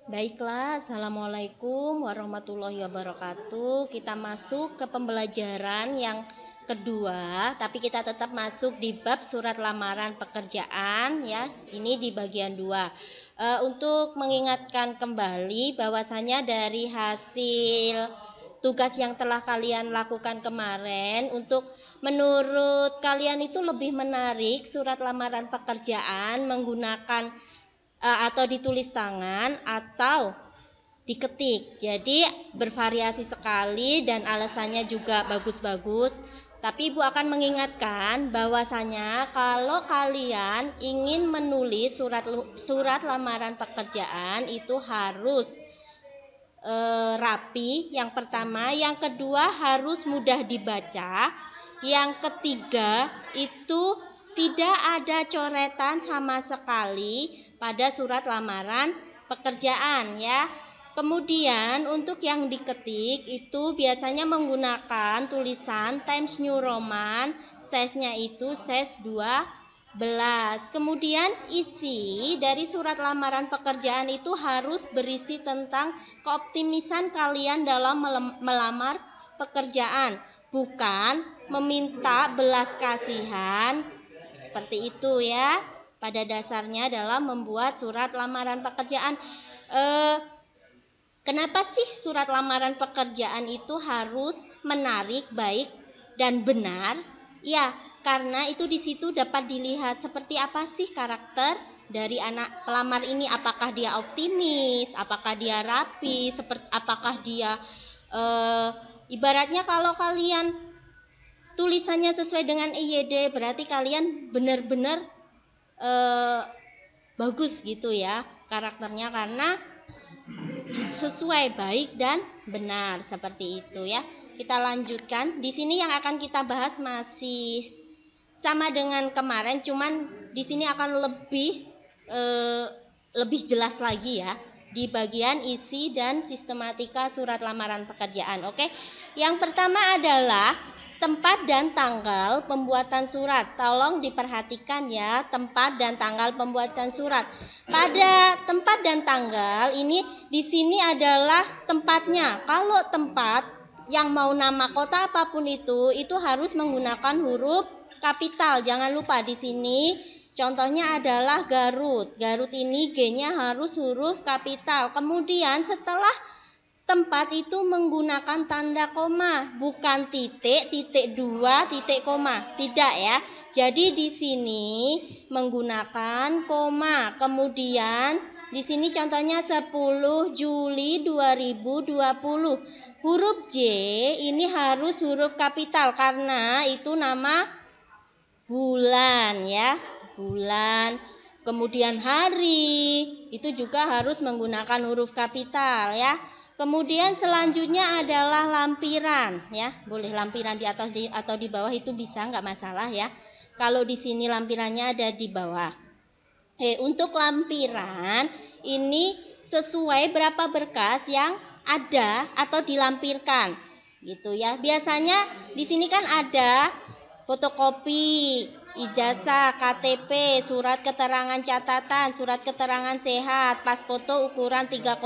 Baiklah, Assalamualaikum warahmatullahi wabarakatuh. Kita masuk ke pembelajaran yang kedua, tapi kita tetap masuk di bab surat lamaran pekerjaan ya. Ini di bagian 2. Untuk mengingatkan kembali bahwasanya dari hasil tugas yang telah kalian lakukan kemarin, untuk menurut kalian itu lebih menarik surat lamaran pekerjaan menggunakan atau ditulis tangan atau diketik. Jadi bervariasi sekali dan alasannya juga bagus-bagus. Tapi Ibu akan mengingatkan bahwasanya kalau kalian ingin menulis surat lamaran pekerjaan itu harus rapi, yang pertama, yang kedua harus mudah dibaca, yang ketiga itu tidak ada coretan sama sekali pada surat lamaran pekerjaan ya. Kemudian untuk yang diketik itu biasanya menggunakan tulisan Times New Roman, size-nya itu size 12. Kemudian isi dari surat lamaran pekerjaan itu harus berisi tentang keoptimisan kalian dalam melamar pekerjaan, bukan meminta belas kasihan. Seperti itu ya. Pada dasarnya dalam membuat surat lamaran pekerjaan. Kenapa sih surat lamaran pekerjaan itu harus menarik, baik, dan benar? Ya, karena itu di situ dapat dilihat seperti apa sih karakter dari anak pelamar ini. Apakah dia optimis, apakah dia rapi, apakah dia ibaratnya kalau kalian tulisannya sesuai dengan EYD, berarti kalian benar-benar bagus gitu ya karakternya, karena sesuai, baik dan benar, seperti itu ya. Kita lanjutkan. Di sini yang akan kita bahas masih sama dengan kemarin, cuman di sini akan lebih jelas lagi ya di bagian isi dan sistematika surat lamaran pekerjaan. Oke. Yang pertama adalah tempat dan tanggal pembuatan surat. Tolong diperhatikan ya, tempat dan tanggal pembuatan surat. Pada tempat dan tanggal ini di sini adalah tempatnya. Kalau tempat yang mau nama kota apapun itu harus menggunakan huruf kapital. Jangan lupa di sini contohnya adalah Garut. Garut ini G-nya harus huruf kapital. Kemudian setelah tempat itu menggunakan tanda koma, bukan titik, titik 2, titik koma. Tidak ya. Jadi di sini menggunakan koma. Kemudian di sini contohnya 10 Juli 2020. Huruf J ini harus huruf kapital karena itu nama bulan ya. Bulan. Kemudian hari itu juga harus menggunakan huruf kapital ya. Kemudian selanjutnya adalah lampiran ya, boleh lampiran di atas atau di bawah itu bisa, nggak masalah ya. Kalau di sini lampirannya ada di bawah. Untuk lampiran ini sesuai berapa berkas yang ada atau dilampirkan, gitu ya. Biasanya di sini kan ada fotokopi, ijazah, KTP, surat keterangan catatan, surat keterangan sehat, pas foto ukuran 3,4.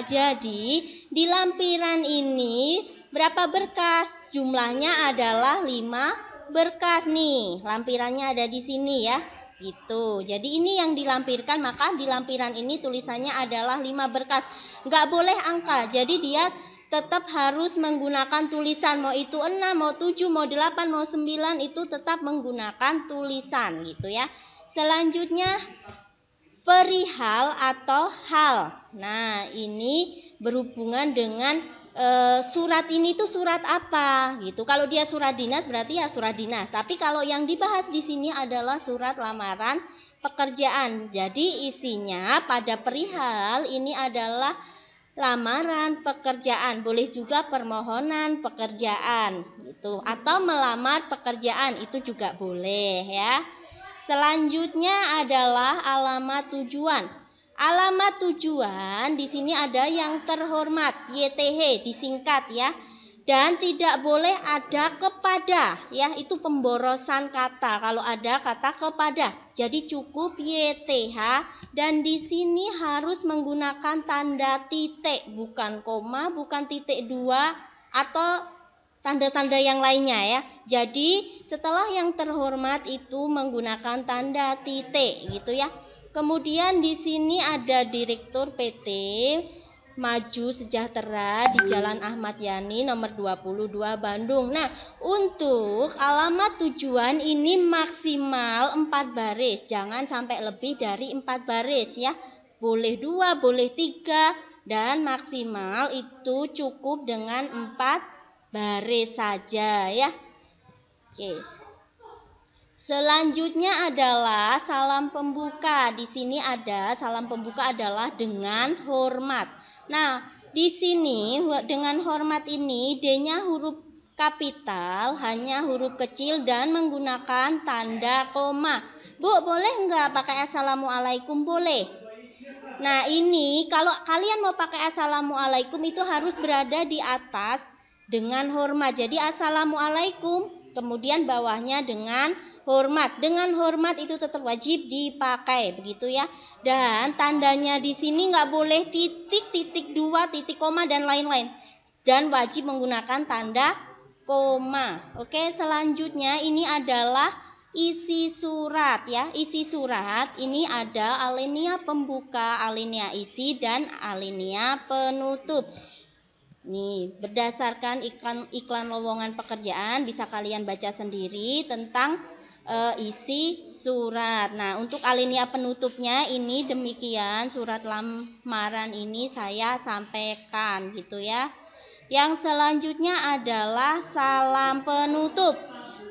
Jadi di lampiran ini berapa berkas? Jumlahnya adalah 5 berkas nih. Lampirannya ada di sini ya. Gitu. Jadi ini yang dilampirkan, maka di lampiran ini tulisannya adalah 5 berkas. Nggak boleh angka. Jadi dia tetap harus menggunakan tulisan, mau itu 6, mau 7, mau 8, mau 9, itu tetap menggunakan tulisan gitu ya. Selanjutnya perihal atau hal. Nah, ini berhubungan dengan surat ini tuh surat apa gitu. Kalau dia surat dinas berarti ya surat dinas. Tapi kalau yang dibahas di sini adalah surat lamaran pekerjaan. Jadi isinya pada perihal ini adalah lamaran pekerjaan, boleh juga permohonan pekerjaan gitu, atau melamar pekerjaan itu juga boleh ya. Selanjutnya adalah alamat tujuan. Alamat tujuan di sini ada yang terhormat, YTH disingkat ya. Dan tidak boleh ada kepada, ya, itu pemborosan kata kalau ada kata kepada. Jadi cukup YTH dan di sini harus menggunakan tanda titik, bukan koma, bukan titik dua atau tanda-tanda yang lainnya ya. Jadi setelah yang terhormat itu menggunakan tanda titik gitu ya. Kemudian di sini ada Direktur PT Maju Sejahtera di Jalan Ahmad Yani nomor 22 Bandung. Nah, untuk alamat tujuan ini maksimal 4 baris. Jangan sampai lebih dari 4 baris ya. Boleh 2, boleh 3 dan maksimal itu cukup dengan 4 baris saja ya. Oke. Selanjutnya adalah salam pembuka. Di sini ada salam pembuka adalah dengan hormat. Nah, di sini dengan hormat ini D-nya huruf kapital, hanya huruf kecil dan menggunakan tanda koma. Bu, boleh enggak pakai assalamualaikum? Boleh. Nah, ini kalau kalian mau pakai assalamualaikum itu harus berada di atas dengan hormat. Jadi assalamualaikum, kemudian bawahnya dengan hormat. Dengan hormat itu tetap wajib dipakai, begitu ya. Dan tandanya di sini nggak boleh titik, titik dua, titik koma dan lain-lain. Dan wajib menggunakan tanda koma. Oke, selanjutnya ini adalah isi surat ya. Isi surat ini ada alinea pembuka, alinea isi dan alinea penutup. Nih, berdasarkan iklan lowongan pekerjaan bisa kalian baca sendiri tentang isi surat. Nah, untuk alinea penutupnya ini demikian surat lamaran ini saya sampaikan gitu ya. Yang selanjutnya adalah salam penutup.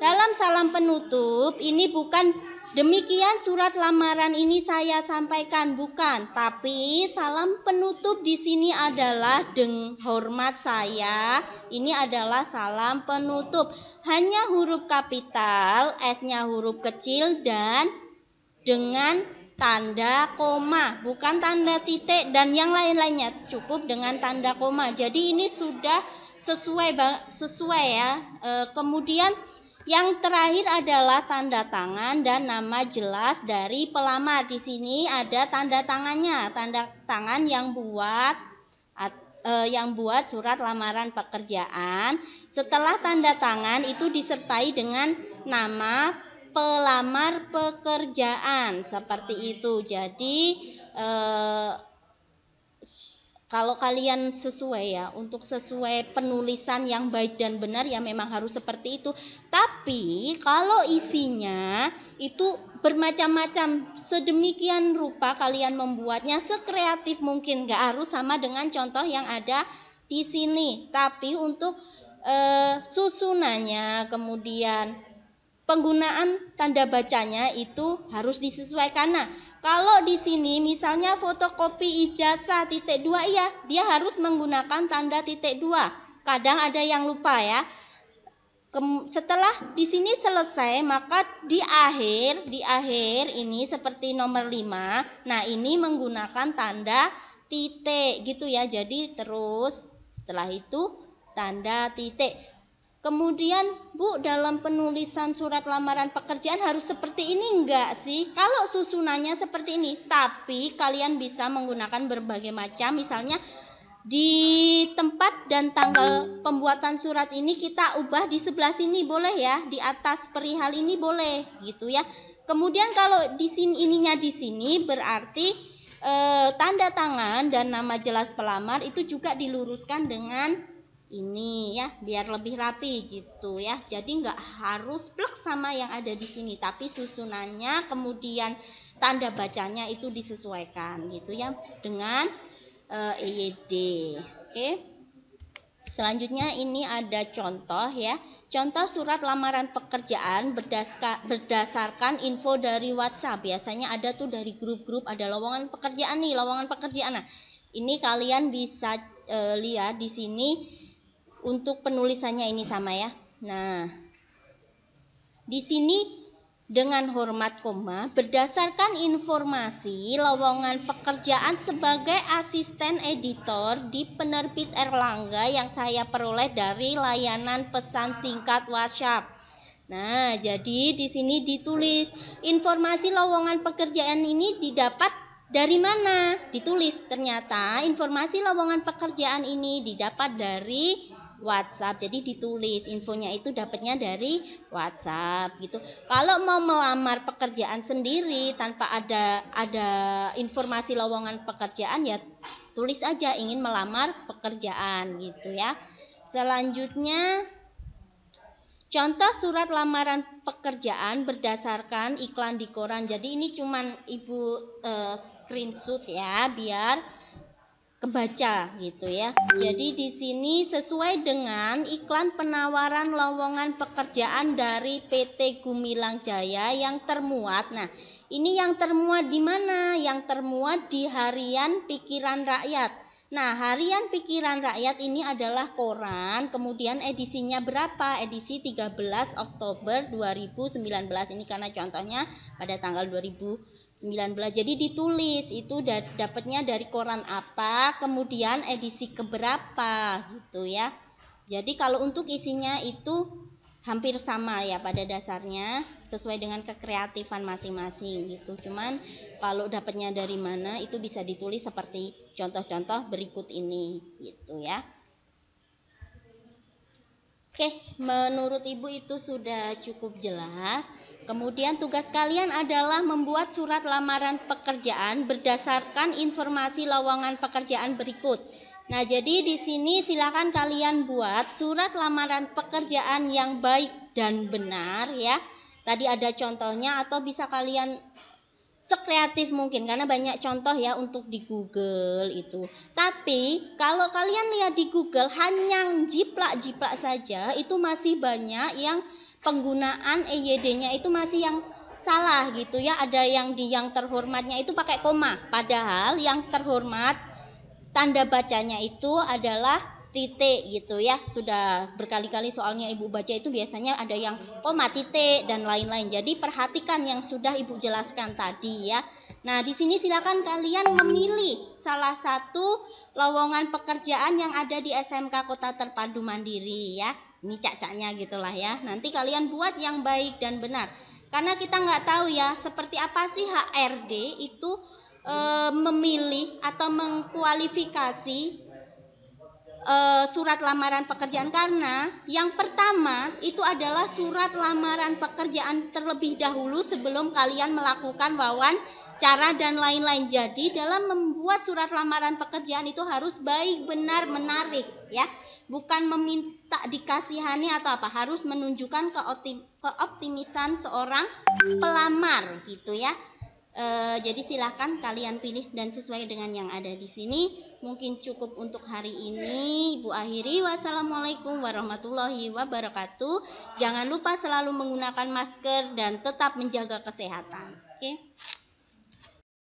Dalam salam penutup ini bukan demikian surat lamaran ini saya sampaikan, bukan. Tapi salam penutup di sini adalah dengan hormat saya. Ini adalah salam penutup. Hanya huruf kapital, S-nya huruf kecil dan dengan tanda koma, bukan tanda titik dan yang lain-lainnya. Cukup dengan tanda koma. Jadi ini sudah sesuai ya. Kemudian yang terakhir adalah tanda tangan dan nama jelas dari pelamar. Di sini ada tanda tangannya, tanda tangan yang buat surat lamaran pekerjaan. Setelah tanda tangan itu disertai dengan nama pelamar pekerjaan seperti itu. Jadi kalau kalian sesuai ya, untuk sesuai penulisan yang baik dan benar ya memang harus seperti itu. Tapi kalau isinya itu bermacam-macam, sedemikian rupa kalian membuatnya sekreatif mungkin, gak harus sama dengan contoh yang ada di sini. Tapi untuk susunannya, kemudian penggunaan tanda bacanya itu harus disesuaikan. Nah, kalau di sini misalnya fotokopi ijazah titik 2 ya, dia harus menggunakan tanda titik 2. Kadang ada yang lupa ya. Setelah di sini selesai, maka di akhir ini seperti nomor 5. Nah, ini menggunakan tanda titik gitu ya. Jadi terus setelah itu tanda titik. Kemudian, Bu, dalam penulisan surat lamaran pekerjaan harus seperti ini enggak sih? Kalau susunannya seperti ini, tapi kalian bisa menggunakan berbagai macam, misalnya di tempat dan tanggal pembuatan surat ini kita ubah di sebelah sini boleh ya, di atas perihal ini boleh gitu ya. Kemudian kalau di sini ininya di sini berarti tanda tangan dan nama jelas pelamar itu juga diluruskan dengan ini ya, biar lebih rapi gitu ya. Jadi nggak harus plek sama yang ada di sini, tapi susunannya kemudian tanda bacanya itu disesuaikan gitu ya dengan EYD. Oke. Selanjutnya ini ada contoh ya. Contoh surat lamaran pekerjaan berdasarkan info dari WhatsApp. Biasanya ada tuh dari grup-grup, ada lowongan pekerjaan nih, lowongan pekerjaan. Nah, ini kalian bisa lihat di sini. Untuk penulisannya ini sama ya. Nah, di sini dengan hormat koma berdasarkan informasi lowongan pekerjaan sebagai asisten editor di penerbit Erlangga yang saya peroleh dari layanan pesan singkat WhatsApp. Nah, jadi di sini ditulis informasi lowongan pekerjaan ini didapat dari mana? Ditulis ternyata informasi lowongan pekerjaan ini didapat dari WhatsApp. Jadi ditulis infonya itu dapatnya dari WhatsApp gitu. Kalau mau melamar pekerjaan sendiri tanpa ada informasi lowongan pekerjaan ya tulis aja ingin melamar pekerjaan gitu ya. Selanjutnya contoh surat lamaran pekerjaan berdasarkan iklan di koran. Jadi ini cuman Ibu screenshot ya biar kebaca gitu ya. Jadi di sini sesuai dengan iklan penawaran lowongan pekerjaan dari PT Gumilang Jaya yang termuat. Nah, ini yang termuat di mana? Yang termuat di Harian Pikiran Rakyat. Nah, Harian Pikiran Rakyat ini adalah koran, kemudian edisinya berapa? Edisi 13 Oktober 2019. Ini karena contohnya pada tanggal 2019. Jadi ditulis itu dapatnya dari koran apa, kemudian edisi keberapa gitu ya. Jadi kalau untuk isinya itu hampir sama ya pada dasarnya sesuai dengan kekreatifan masing-masing gitu. Cuman kalau dapatnya dari mana itu bisa ditulis seperti contoh-contoh berikut ini gitu ya. Oke, menurut Ibu itu sudah cukup jelas. Kemudian tugas kalian adalah membuat surat lamaran pekerjaan berdasarkan informasi lowongan pekerjaan berikut. Nah, jadi di sini silakan kalian buat surat lamaran pekerjaan yang baik dan benar ya. Tadi ada contohnya atau bisa kalian sekreatif mungkin karena banyak contoh ya untuk di Google itu. Tapi kalau kalian lihat di Google hanya jiplak-jiplak saja itu masih banyak yang penggunaan EYD-nya itu masih yang salah gitu ya. Ada yang di yang terhormatnya itu pakai koma, padahal yang terhormat tanda bacanya itu adalah titik gitu ya. Sudah berkali-kali soalnya Ibu baca itu biasanya ada yang koma, titik dan lain-lain. Jadi perhatikan yang sudah Ibu jelaskan tadi ya. Nah, di sini silakan kalian memilih salah satu lowongan pekerjaan yang ada di SMK Kota Terpadu Mandiri ya. Ini cacaknya gitulah ya. Nanti kalian buat yang baik dan benar. Karena kita nggak tahu ya seperti apa sih HRD itu memilih atau mengkualifikasi surat lamaran pekerjaan, karena yang pertama itu adalah surat lamaran pekerjaan terlebih dahulu sebelum kalian melakukan wawancara dan lain-lain. Jadi dalam membuat surat lamaran pekerjaan itu harus baik, benar, menarik ya. Bukan meminta dikasihani atau apa, harus menunjukkan keoptimisan seorang pelamar gitu ya. Jadi silahkan kalian pilih dan sesuai dengan yang ada di sini. Mungkin cukup untuk hari ini. Ibu akhiri. Wassalamualaikum warahmatullahi wabarakatuh. Jangan lupa selalu menggunakan masker dan tetap menjaga kesehatan. Oke.